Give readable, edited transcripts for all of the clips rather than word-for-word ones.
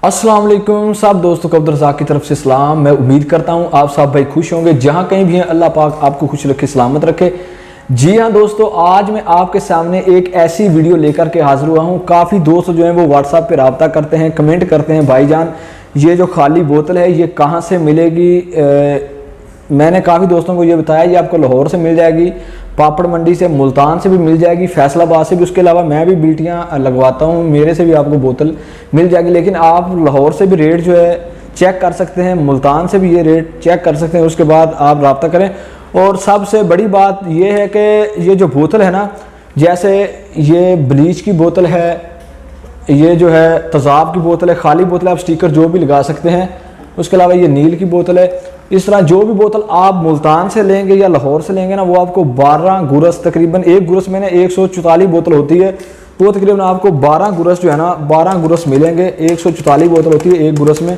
अस्सलाम वालेकुम सब दोस्तों को अब्दुर्रज़ाक की तरफ से सलाम। मैं उम्मीद करता हूँ आप सब भाई खुश होंगे, जहाँ कहीं भी हैं अल्लाह पाक आपको खुश रखे, सलामत रखे। जी हाँ दोस्तों, आज मैं आपके सामने एक ऐसी वीडियो लेकर के हाजिर हुआ हूँ। काफ़ी दोस्त जो हैं वो व्हाट्सएप पे रब्ता करते हैं, कमेंट करते हैं, भाईजान ये जो खाली बोतल है ये कहाँ से मिलेगी। मैंने काफ़ी दोस्तों को ये बताया ये आपको लाहौर से मिल जाएगी, पापड़ मंडी से, मुल्तान से भी मिल जाएगी, फैसलाबाद से भी। उसके अलावा मैं भी बिल्टियाँ लगवाता हूँ, मेरे से भी आपको बोतल मिल जाएगी। लेकिन आप लाहौर से भी रेट जो है चेक कर सकते हैं, मुल्तान से भी ये रेट चेक कर सकते हैं। उसके बाद आप रब्ता करें। और सबसे बड़ी बात यह है कि ये जो बोतल है ना, जैसे ये ब्लीच की बोतल है, ये जो है तेज़ाब की बोतल है, खाली बोतल है, आप स्टिकर जो भी लगा सकते हैं। उसके अलावा ये नील की बोतल है। इस तरह जो भी बोतल आप मुल्तान से लेंगे या लाहौर से लेंगे ना, वो आपको 12 गुरस, तकरीबन एक गुरस में ना 144 बोतल होती है, वो तकरीबन आपको 12 गुरस जो है ना 12 गुरस मिलेंगे। 144 बोतल होती है एक गुरस में,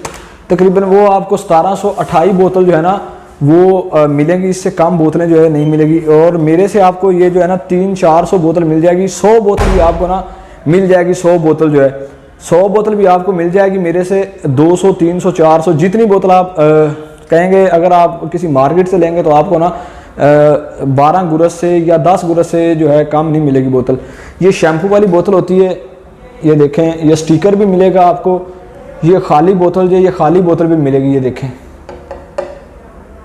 तकरीबन वो आपको 1728 बोतल जो है ना वो मिलेंगी। इससे कम बोतलें जो है नहीं मिलेगी। और मेरे से आपको ये जो है ना 300-400 बोतल मिल जाएगी। 100 बोतल भी आपको ना मिल जाएगी। 100 बोतल जो है 100 बोतल भी आपको मिल जाएगी मेरे से। 200, 300, 400 जितनी बोतल आप कहेंगे। अगर आप किसी मार्केट से लेंगे तो आपको ना 12 गुरस से या 10 गुरस से जो है कम नहीं मिलेगी बोतल। ये शैम्पू वाली बोतल होती है, ये देखें, ये स्टिकर भी मिलेगा आपको। ये खाली बोतल जो ये खाली बोतल भी मिलेगी, ये देखें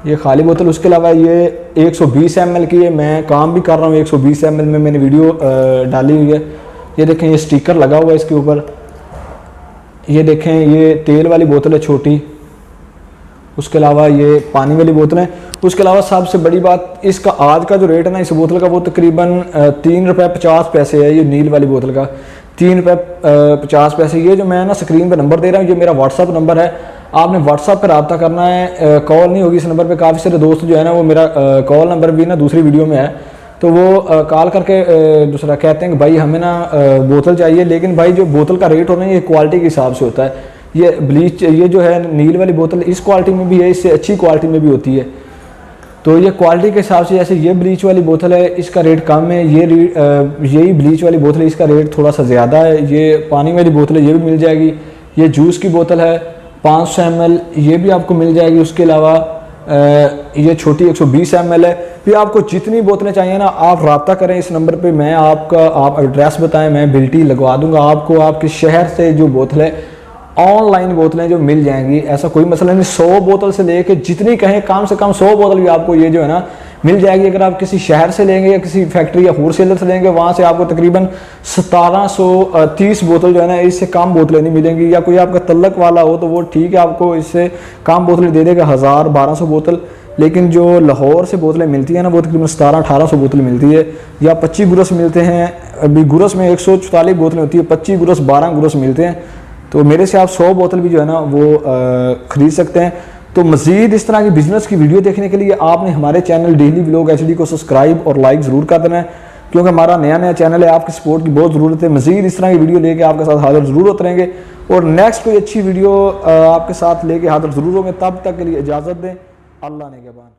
ये खाली बोतल। उसके अलावा ये 120 ml की है, मैं काम भी कर रहा हूँ 120 ml में, मैंने वीडियो डाली हुई है। ये देखें ये स्टिकर लगा हुआ है इसके ऊपर। ये देखें ये तेल वाली बोतल है छोटी। उसके अलावा ये पानी वाली बोतल है। उसके अलावा सबसे बड़ी बात, इसका आज का जो रेट है ना इस बोतल का, वो तकरीबन 3 रुपये 50 पैसे है। ये नील वाली बोतल का 3 रुपये 50 पैसे। ये जो मैं ना स्क्रीन पर नंबर दे रहा हूँ, ये मेरा व्हाट्सअप नंबर है। आपने व्हाट्सअप पर रब्ता करना है, कॉल नहीं होगी इस नंबर पर। काफ़ी सारे दोस्त जो है ना वो मेरा कॉल नंबर भी ना दूसरी वीडियो में है, तो वो कॉल करके दूसरा कहते हैं कि भाई हमें ना बोतल चाहिए। लेकिन भाई जो बोतल का रेट होना है ये क्वालिटी के हिसाब से होता है। ये ब्लीच, ये जो है नील वाली बोतल इस क्वालिटी में भी है, इससे अच्छी क्वालिटी में भी होती है। तो ये क्वालिटी के हिसाब से, जैसे ये ब्लीच वाली बोतल है इसका रेट कम है, यही ब्लीच वाली बोतल है इसका रेट थोड़ा सा ज़्यादा है। ये पानी वाली बोतल है, ये भी मिल जाएगी। ये जूस की बोतल है 500 ml, ये भी आपको मिल जाएगी। उसके अलावा ये छोटी 120 ml है। फिर आपको जितनी बोतलें चाहिए ना आप रब्ता करें इस नंबर पे। मैं आप एड्रेस बताएं, मैं बिल्टी लगवा दूंगा आपको। आपके शहर से जो बोतल है ऑनलाइन बोतलें जो मिल जाएंगी, ऐसा कोई मसला नहीं। 100 बोतल से लेके जितनी कहें कम से कम 100 बोतल भी आपको ये जो है ना मिल जाएगी। अगर आप किसी शहर से लेंगे या किसी फैक्ट्री या होलसेलर से लेंगे, वहाँ से आपको तकरीबन 1730 बोतल जो है ना, इससे कम बोतलें नहीं मिलेंगी। या कोई आपका तल्लक वाला हो तो वो ठीक है, आपको इससे कम बोतलें दे देगा, 1000-1200 बोतल। लेकिन जो लाहौर से बोतलें मिलती हैं ना वो तकरीबन 1700-1800 बोतल मिलती है। या 25 गुरस मिलते हैं। अभी गुरस में 144 बोतलें होती है, 25 गुरस 12 गुरस मिलते हैं। तो मेरे से आप 100 बोतल भी जो है ना वो ख़रीद सकते हैं। तो मज़ीद इस तरह की बिज़नेस की वीडियो देखने के लिए आपने हमारे चैनल डेली व्लॉग HD को सब्सक्राइब और लाइक ज़रूर कर देना है, क्योंकि हमारा नया चैनल है, आपकी सपोर्ट की बहुत ज़रूरत है। मज़ीद इस तरह की वीडियो लेके आपके साथ हाजिर ज़रूर होते रहेंगे और नेक्स्ट कोई अच्छी वीडियो आपके साथ लेके हाजिर ज़रूर होंगे। तब तक के लिए इजाज़त दें। अल्लाह ने के बाद।